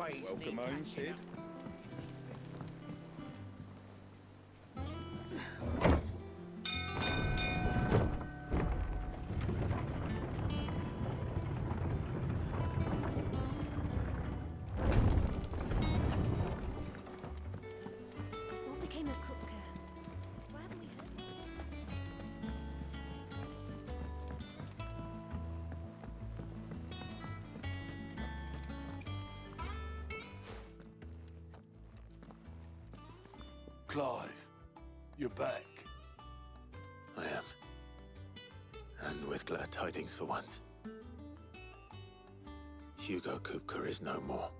always Welcome need home, catching Sid. up. What became of Kupka? Why haven't we heard? Clive, you're back. I am. And with glad tidings for once. Hugo Kupka is no more.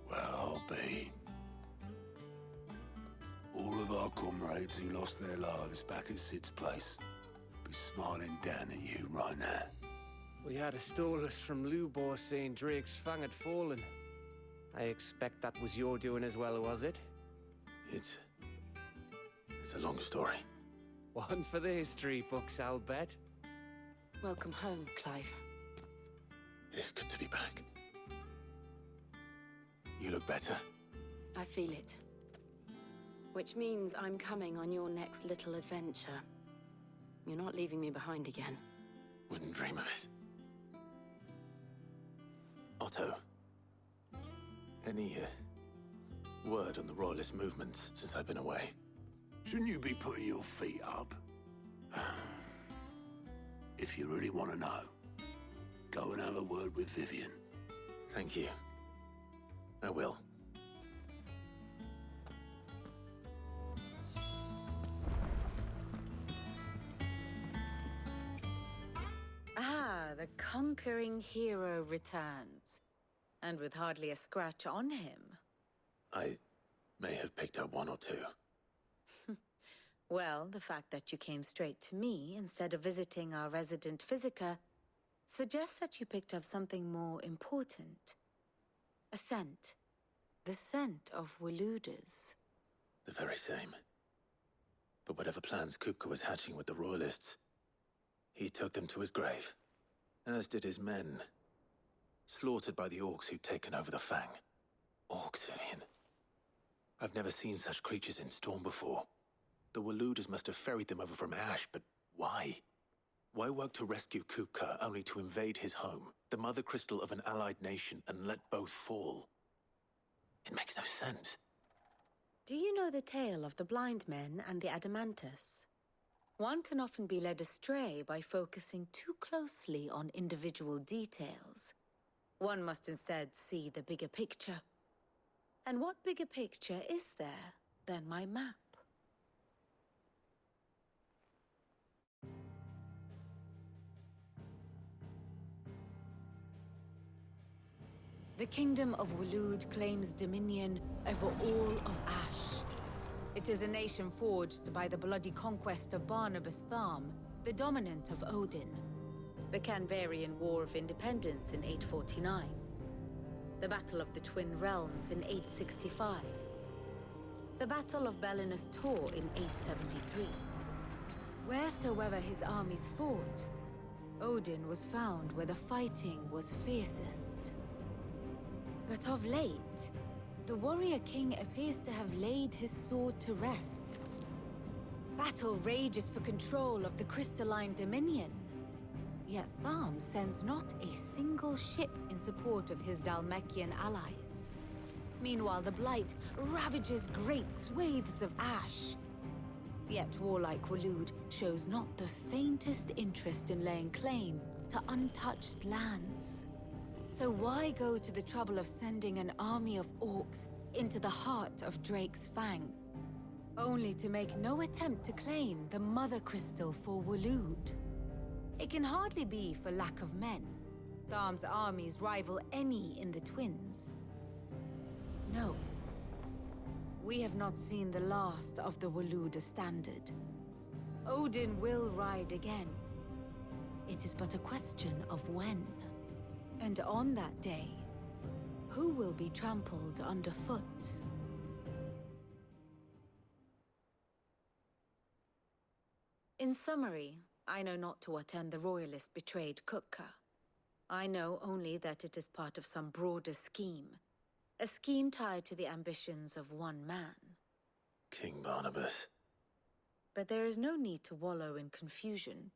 Well, I'll be. All of our comrades who lost their lives back at Sid's place be smiling down at you right now. We had a stolus from Lubor saying Drake's fang had fallen. I expect that was your doing as well, was it? It's a long story. One for the history books, I'll bet. Welcome home, Clive. It's good to be back. You look better. I feel it. Which means I'm coming on your next little adventure. You're not leaving me behind again. Wouldn't dream of it. Otto, any word on the Royalist movements since I've been away? Shouldn't you be putting your feet up? If you really want to know, go and have a word with Vivian. Thank you. I will. Ah, the conquering hero returns. And with hardly a scratch on him. I may have picked up one or two. Well, the fact that you came straight to me instead of visiting our resident physiker suggests that you picked up something more important. A scent. The scent of Waludas. The very same. But whatever plans Kupka was hatching with the Royalists, he took them to his grave. As did his men. Slaughtered by the orcs who'd taken over the Fang. Orcs, Vivian. I've never seen such creatures in Storm before. The Waludas must have ferried them over from Ash, but why? Why work to rescue Kupka only to invade his home, the mother crystal of an allied nation, and let both fall? It makes no sense. Do you know the tale of the blind men and the Adamantus? One can often be led astray by focusing too closely on individual details. One must instead see the bigger picture. And what bigger picture is there than my map? The Kingdom of Waloed claims dominion over all of Ash. It is a nation forged by the bloody conquest of Barnabas Tharm, the dominant of Odin. The Canvarian War of Independence in 849. The Battle of the Twin Realms in 865. The Battle of Belinus Tor in 873. Wheresoever his armies fought, Odin was found where the fighting was fiercest. But of late, the warrior king appears to have laid his sword to rest. Battle rages for control of the crystalline dominion. Yet Tharm sends not a single ship in support of his Dhalmekian allies. Meanwhile, the Blight ravages great swathes of Ash. Yet warlike Waloed shows not the faintest interest in laying claim to untouched lands. So why go to the trouble of sending an army of orcs into the heart of Drake's Fang, only to make no attempt to claim the Mother Crystal for Waloed? It can hardly be for lack of men. Tharm's armies rival any in the Twins. No. We have not seen the last of the Waluda standard. Odin will ride again. It is but a question of when. And on that day, who will be trampled underfoot? In summary, I know not to what end the Royalists betrayed Kupka. I know only that it is part of some broader scheme. A scheme tied to the ambitions of one man. King Barnabas. But there is no need to wallow in confusion.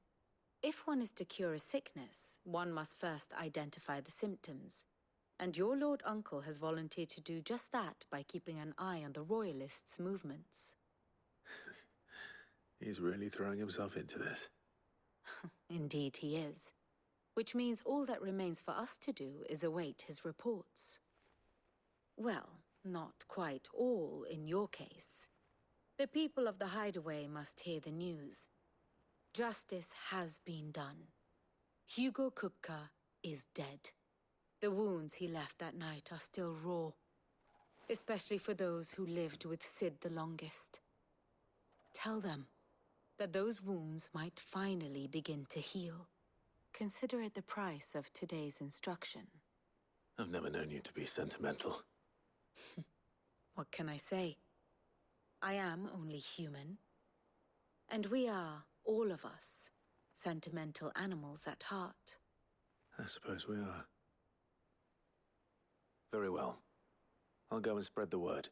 If one is to cure a sickness, one must first identify the symptoms. And your Lord Uncle has volunteered to do just that by keeping an eye on the Royalists' movements. He's really throwing himself into this. Indeed he is. Which means all that remains for us to do is await his reports. Well, not quite all in your case. The people of the Hideaway must hear the news. Justice has been done. Hugo Kupka is dead. The wounds he left that night are still raw, especially for those who lived with Sid the longest. Tell them that those wounds might finally begin to heal. Consider it the price of today's instruction. I've never known you to be sentimental. What can I say? I am only human. And we are, all of us, sentimental animals at heart. I suppose we are. Very well. I'll go and spread the word.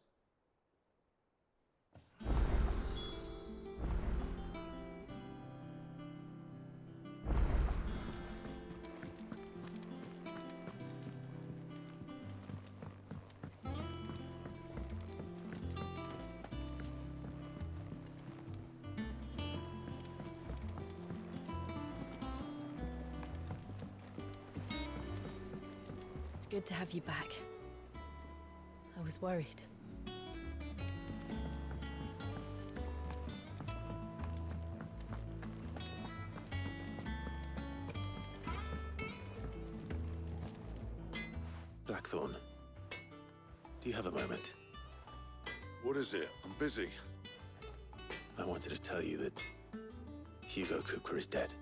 It's good to have you back. I was worried. Blackthorn, do you have a moment? What is it? I'm busy. I wanted to tell you that Hugo Kupka is dead.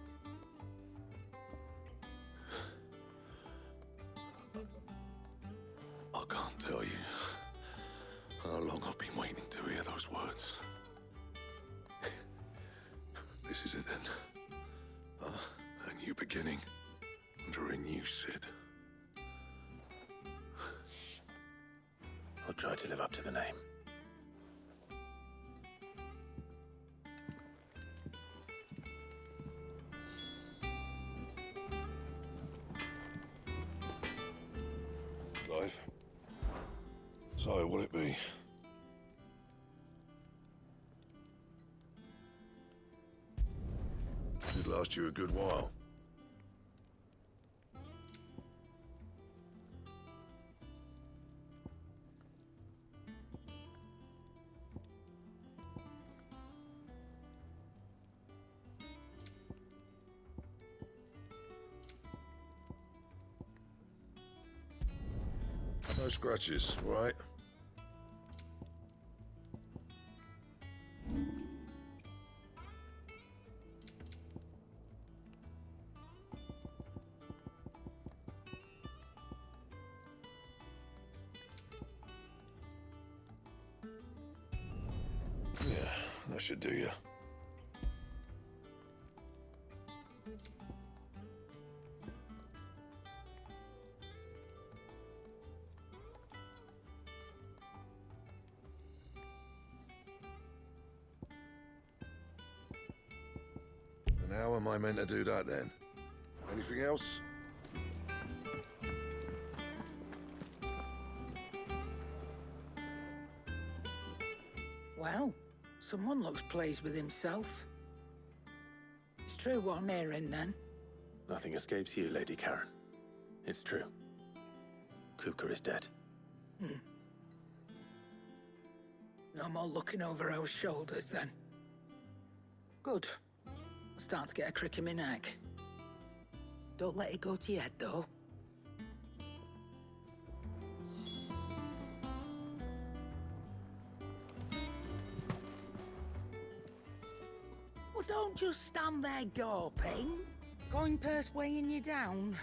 I can't tell you how long I've been waiting to hear those words. This is it then. A new beginning under a new Sid. I'll try to live up to the name. Clive. So, what'll it be? Should last you a good while. No scratches, right? Yeah, that should do you. And how am I meant to do that then? Anything else? Well, someone looks pleased with himself. It's true what I'm hearing, then. Nothing escapes you, Lady Karen. It's true. Kupka is dead. No more looking over our shoulders, then. Good. I'm starting to get a crick in my neck. Don't let it go to your head, though. Well, don't just stand there gawping. Going purse weighing you down.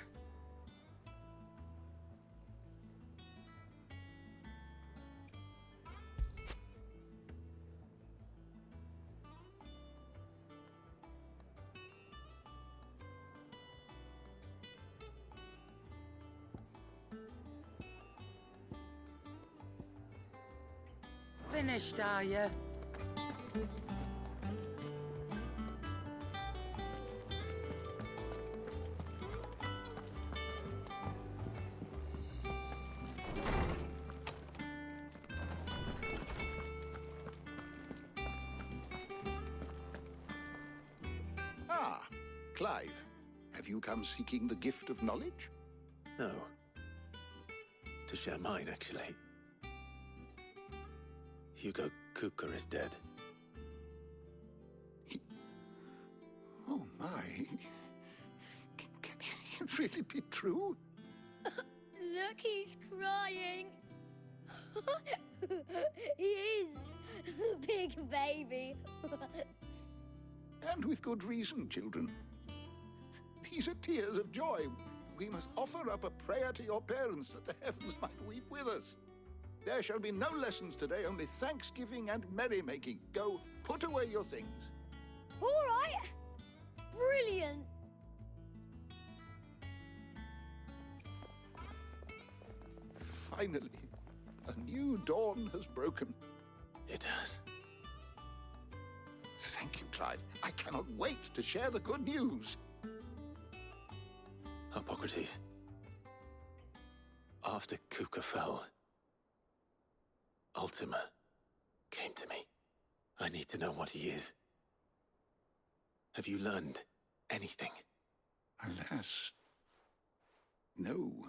finished, are you? Ah, Clive. Have you come seeking the gift of knowledge? No. To share mine, actually. Hugo Kupka is dead. Oh, my. Can it really be true? Look, he's crying. He is. The big baby. And with good reason, children. These are tears of joy. We must offer up a prayer to your parents that the heavens might weep with us. There shall be no lessons today, only thanksgiving and merrymaking. Go, put away your things. All right. Brilliant. Finally, a new dawn has broken. It has. Thank you, Clive. I cannot wait to share the good news. Hippocrates. After Kupka fell, Ultima came to me. I need to know what he is. Have you learned anything? Alas, no.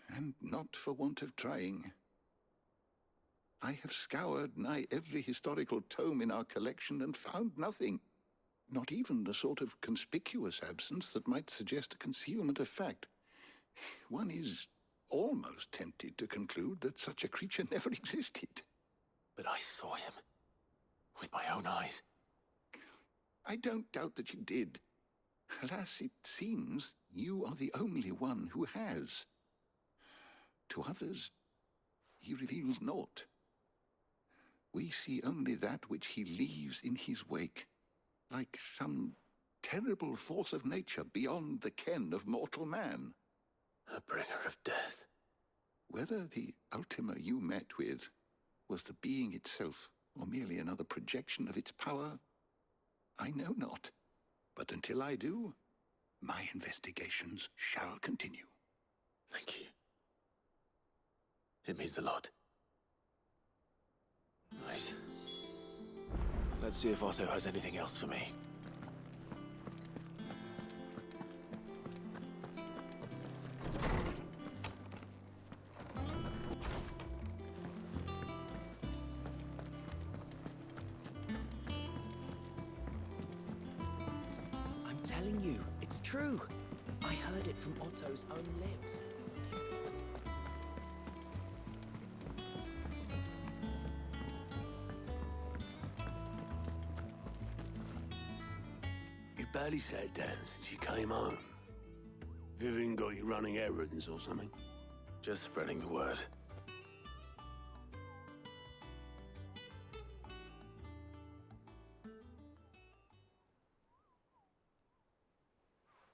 And not for want of trying. I have scoured nigh every historical tome in our collection and found nothing. Not even the sort of conspicuous absence that might suggest a concealment of fact. One is almost tempted to conclude that such a creature never existed. But I saw him. With my own eyes. I don't doubt that you did. Alas, it seems you are the only one who has. To others, he reveals naught. We see only that which he leaves in his wake, like some terrible force of nature beyond the ken of mortal man. A bringer of death. Whether the Ultima you met with was the being itself, or merely another projection of its power, I know not. But until I do, my investigations shall continue. Thank you. It means a lot. Right. Let's see if Otto has anything else for me. I'm telling you, it's true. I heard it from Otto's own lips. You barely sat down since you came home. Vivian got you running errands or something? Just spreading the word.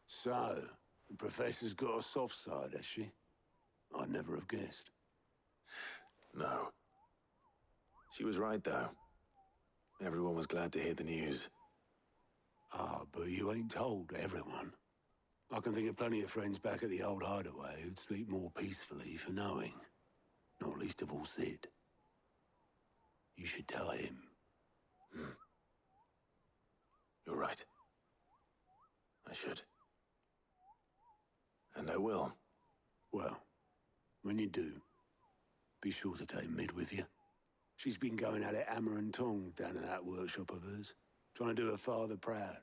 So, the Professor's got a soft side, has she? I'd never have guessed. No. She was right, though. Everyone was glad to hear the news. Ah, but you ain't told everyone. I can think of plenty of friends back at the old hideaway who'd sleep more peacefully for knowing. Not least of all Sid. You should tell him. You're right. I should. And I will. Well, when you do, be sure to take Mid with you. She's been going at it hammer and tongs down in that workshop of hers, trying to do her father proud.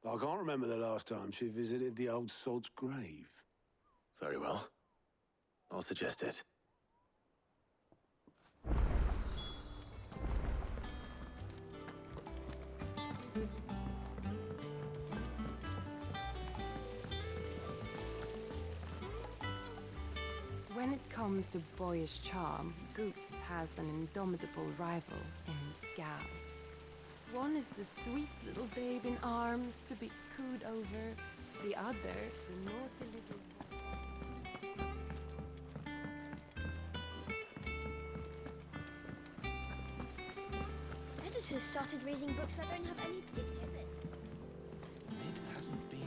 But I can't remember the last time she visited the old sod's grave. Very well. I'll suggest it. When it comes to boyish charm, Goops has an indomitable rival in Gav. One is the sweet little babe in arms to be cooed over. The other, the naughty little... Otis started reading books that don't have any pictures in. Mid hasn't been a...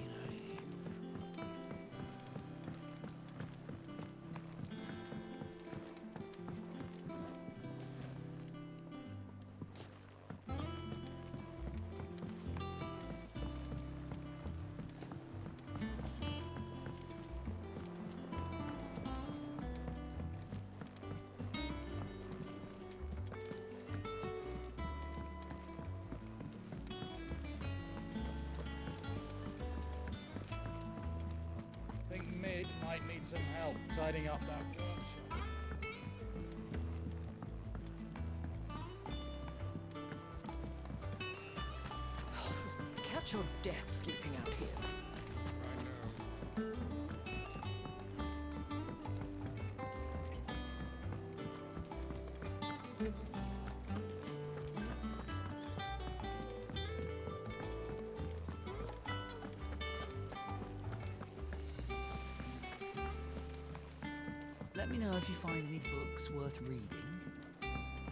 Think Mid might need some help tidying up that workshop. Catch your death sleeping out here. Let me know if you find any books worth reading.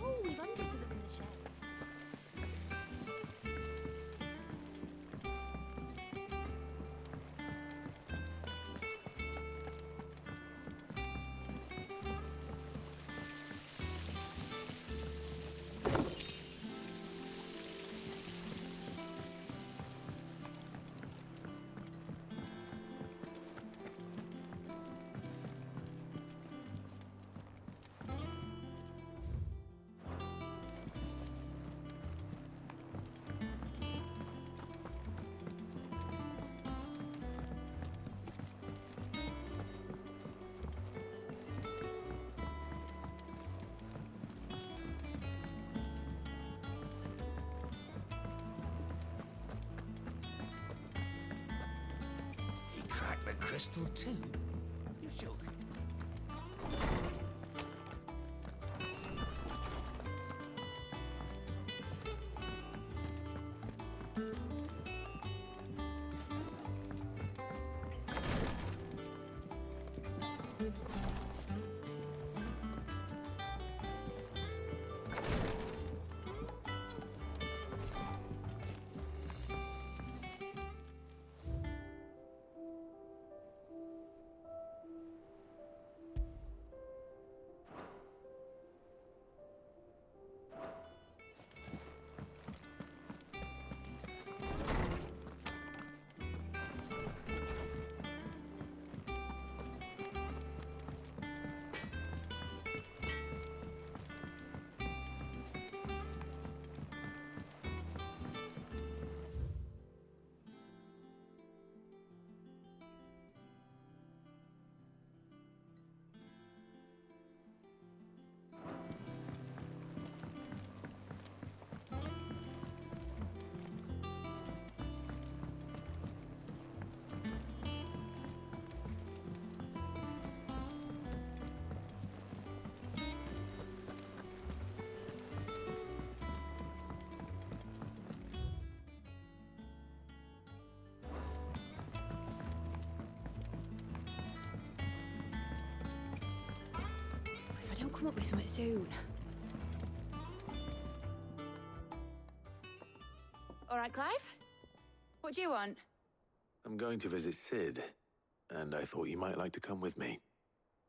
Oh, we've hundreds of them in the shed. Crack the crystal too? You're joking. If I don't come up with something soon. All right, Clive? What do you want? I'm going to visit Sid, and I thought you might like to come with me.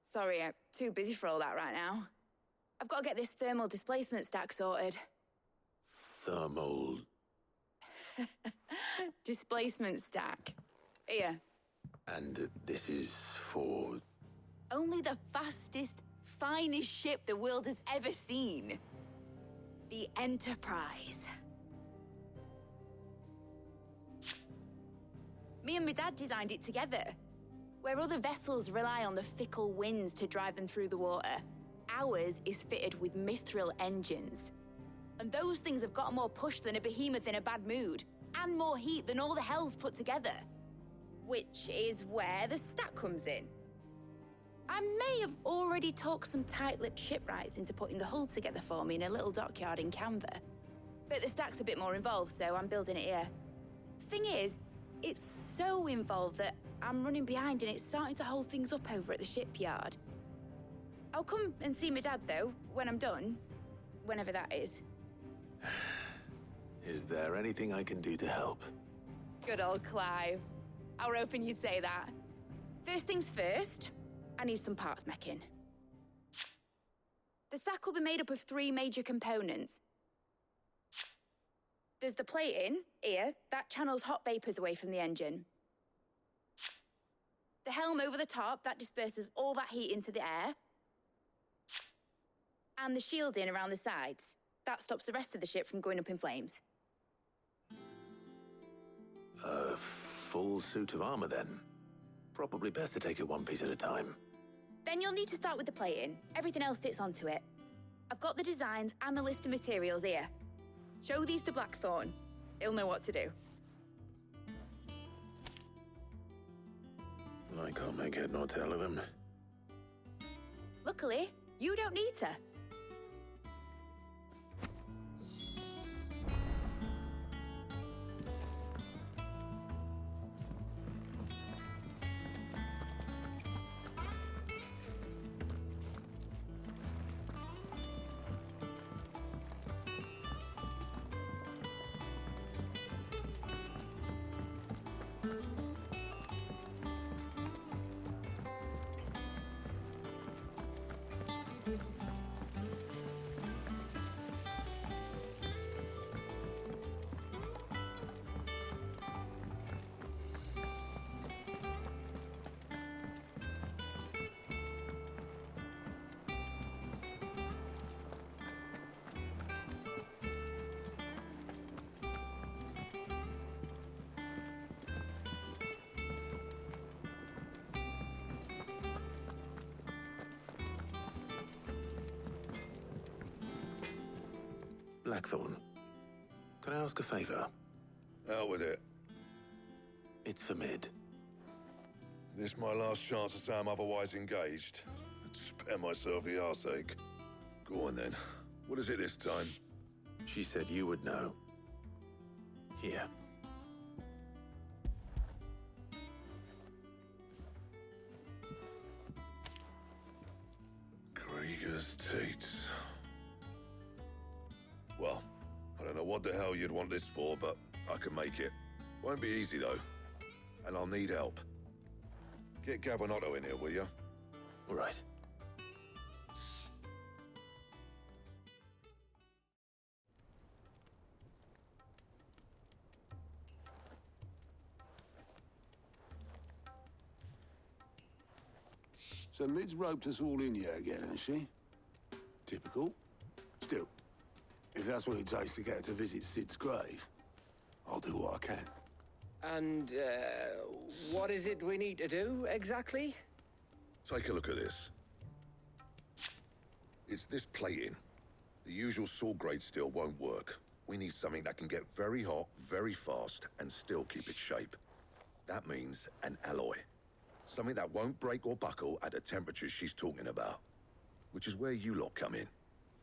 Sorry, I'm too busy for all that right now. I've got to get this thermal displacement stack sorted. Thermal... Displacement stack. Here. And this is for... Only the fastest, finest ship the world has ever seen. The Enterprise. Me and my dad designed it together. Where other vessels rely on the fickle winds to drive them through the water, ours is fitted with mithril engines. And those things have got more push than a behemoth in a bad mood, and more heat than all the hells put together. Which is where the stack comes in. I may have already talked some tight-lipped shipwrights into putting the hull together for me in a little dockyard in Canva. But the stack's a bit more involved, so I'm building it here. Thing is, it's so involved that I'm running behind and it's starting to hold things up over at the shipyard. I'll come and see my dad, though, when I'm done. Whenever that is. Is there anything I can do to help? Good old Clive. I were hoping you'd say that. First things first, I need some parts mecking. The stack will be made up of 3 major components. There's the plating, here, that channels hot vapors away from the engine. The helm over the top, that disperses all that heat into the air. And the shielding around the sides. That stops the rest of the ship from going up in flames. A full suit of armor, then? Probably best to take it one piece at a time. Then you'll need to start with the plating. Everything else fits onto it. I've got the designs and the list of materials here. Show these to Blackthorn. He'll know what to do. I can't make head nor tail of them. Luckily, you don't need to. Blackthorn, can I ask a favor? Out with it. It's for Mid. This my last chance to say I'm otherwise engaged. Spare myself the arseache. Go on then. What is it this time? She said you would know. Here. Krieger's teats. Well, I don't know what the hell you'd want this for, but I can make it. Won't be easy, though. And I'll need help. Get Gav and Otto in here, will you? All right. So Mid's roped us all in here again, has she? Typical. Still, if that's what it takes to get her to visit Sid's grave, I'll do what I can. And, what is it we need to do, exactly? Take a look at this. It's this plating. The usual sword-grade steel won't work. We need something that can get very hot, very fast, and still keep its shape. That means an alloy. Something that won't break or buckle at the temperatures she's talking about. Which is where you lot come in.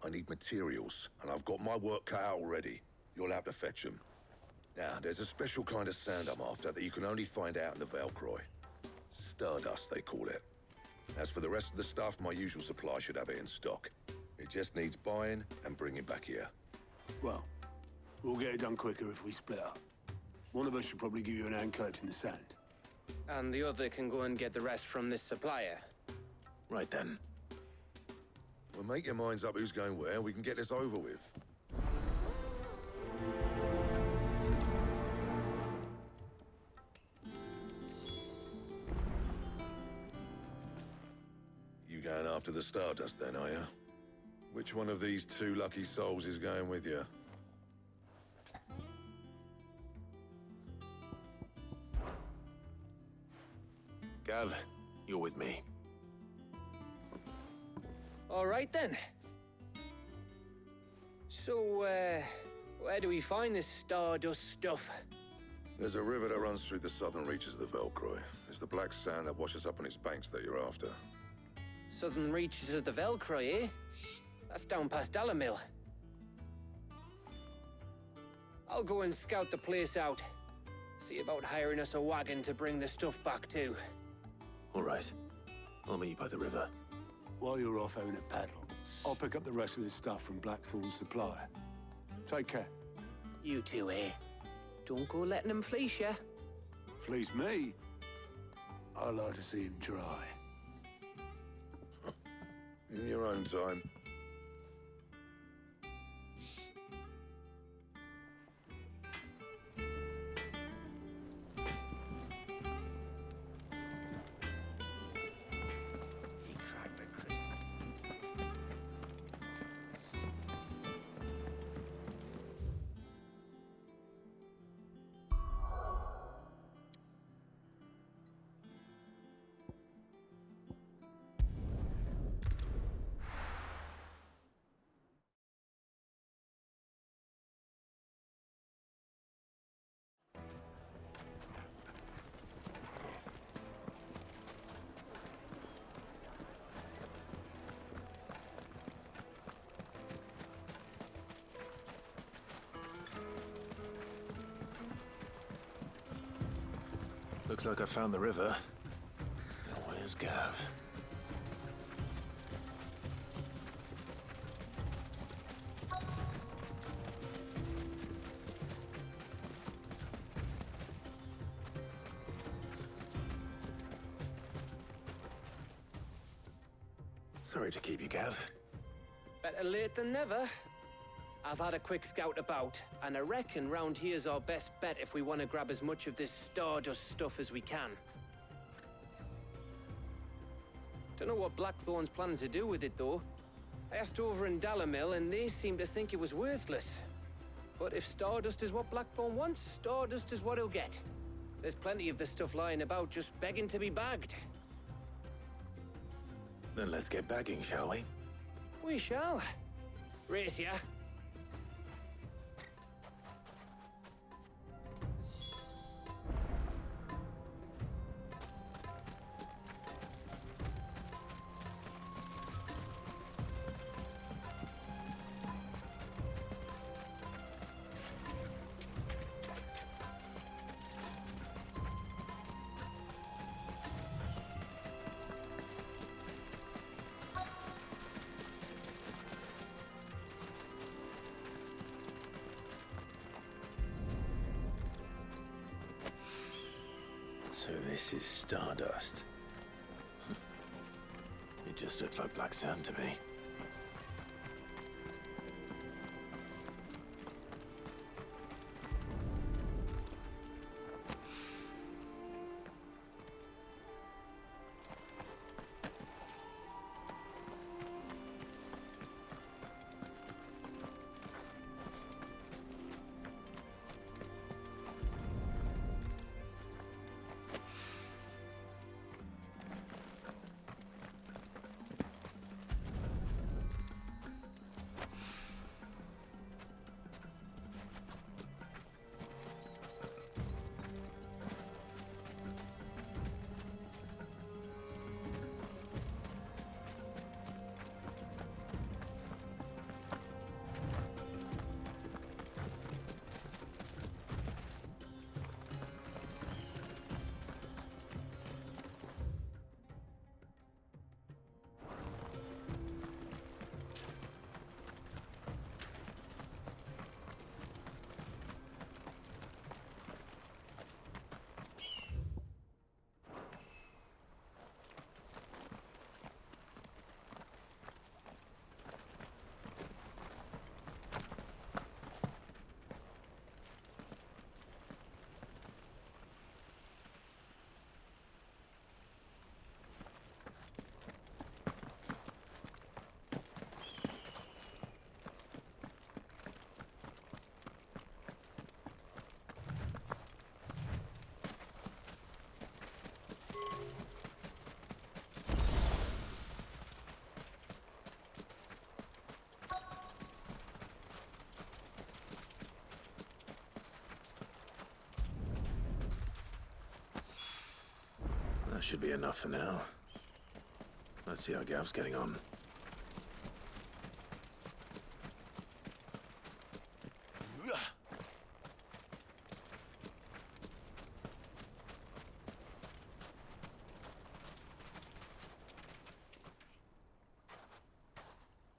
I need materials, and I've got my work cut out already. You'll have to fetch them. Now, there's a special kind of sand I'm after that you can only find out in the Velcroy. Stardust, they call it. As for the rest of the stuff, my usual supply should have it in stock. It just needs buying and bringing back here. Well, we'll get it done quicker if we split up. One of us should probably give you an hand collecting the sand. And the other can go and get the rest from this supplier. Right then. Well, make your minds up who's going where, and we can get this over with. You going after the Stardust then, are you? Which one of these 2 lucky souls is going with you? Gav, you're with me. All right, then. So, where do we find this Stardust stuff? There's a river that runs through the southern reaches of the Velcroy. It's the black sand that washes up on its banks that you're after. Southern reaches of the Velcroy, eh? That's down past Dalamil. I'll go and scout the place out. See about hiring us a wagon to bring the stuff back to. All right. I'll meet you by the river. While you're off having a paddle, I'll pick up the rest of this stuff from Blackthorn's supplier. Take care. You two, eh? Don't go letting him fleece you. Fleece me? I'd like to see him try. In your own time. He cracked the crystal. Looks like I found the river. Now where's Gav? Sorry to keep you, Gav. Better late than never. I've had a quick scout about, and I reckon round here's our best bet if we want to grab as much of this Stardust stuff as we can. Don't know what Blackthorn's planning to do with it, though. I asked over in Dalamil, and they seem to think it was worthless. But if Stardust is what Blackthorn wants, Stardust is what he'll get. There's plenty of the stuff lying about, just begging to be bagged. Then let's get bagging, shall we? We shall. Race ya. So this is Stardust. It just looks like black sand to me. That should be enough for now. Let's see how Gav's getting on.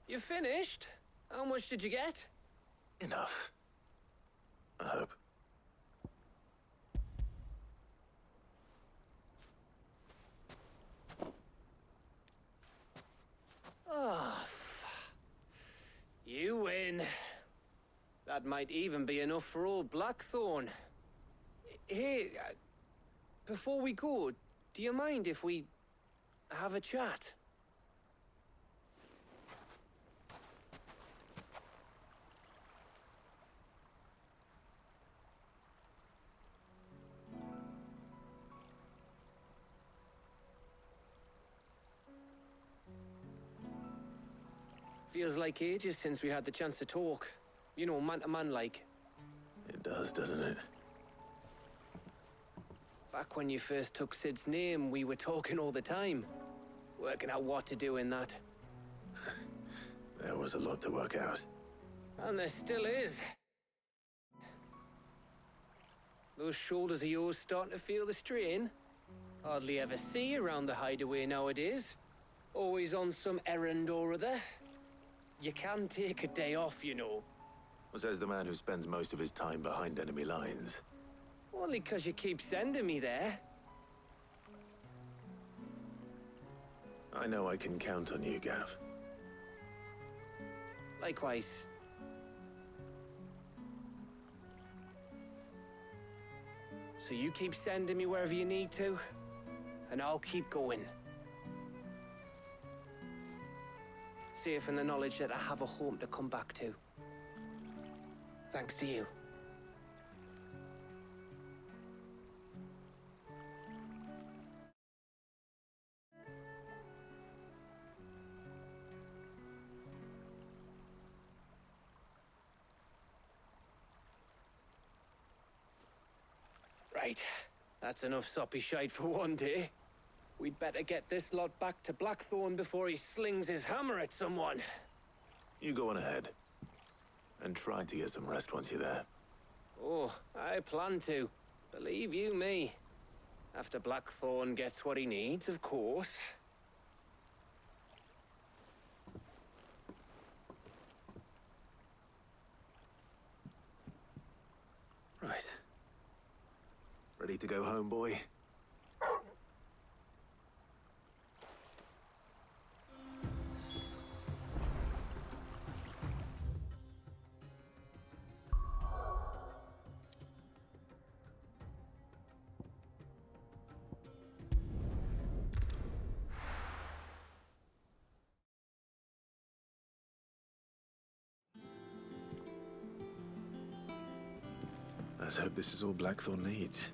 You finished? How much did you get? Enough. I hope. Oh, you win. That might even be enough for old Blackthorn. Hey, before we go, do you mind if we have a chat? Feels like ages since we had the chance to talk. You know, man to man like. It does, doesn't it? Back when you first took Sid's name, we were talking all the time. Working out what to do in that. There was a lot to work out. And there still is. Those shoulders of yours starting to feel the strain? Hardly ever see you around the hideaway nowadays. Always on some errand or other. You can take a day off, you know. Well, says the man who spends most of his time behind enemy lines. Only 'cause you keep sending me there. I know I can count on you, Gav. Likewise. So you keep sending me wherever you need to, and I'll keep going. Safe in the knowledge that I have a home to come back to. Thanks to you. Right, that's enough soppy shite for one day. We'd better get this lot back to Blackthorn before he slings his hammer at someone. You go on ahead. And try to get some rest once you're there. Oh, I plan to. Believe you me. After Blackthorn gets what he needs, of course. Right. Ready to go home, boy? Let's hope this is all Blackthorn needs.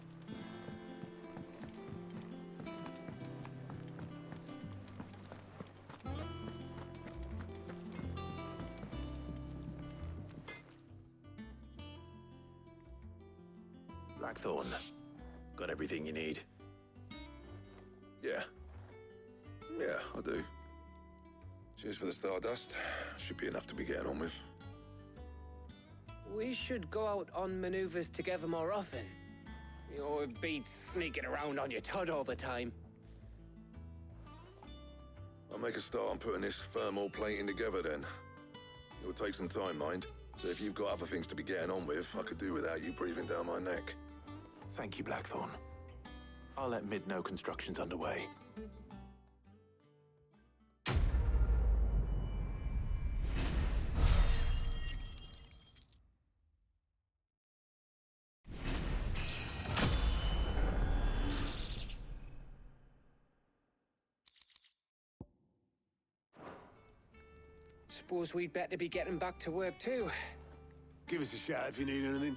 Blackthorn, got everything you need? Yeah. Yeah, I do. Cheers for the Stardust. Should be enough to be getting on with. We should go out on maneuvers together more often. You'll be sneaking around on your Todd all the time. I'll make a start on putting this thermal plating together then. It'll take some time, mind. So if you've got other things to be getting on with, I could do without you breathing down my neck. Thank you, Blackthorn. I'll let Mid know construction's underway. Suppose we'd better be getting back to work too. Give us a shout if you need anything.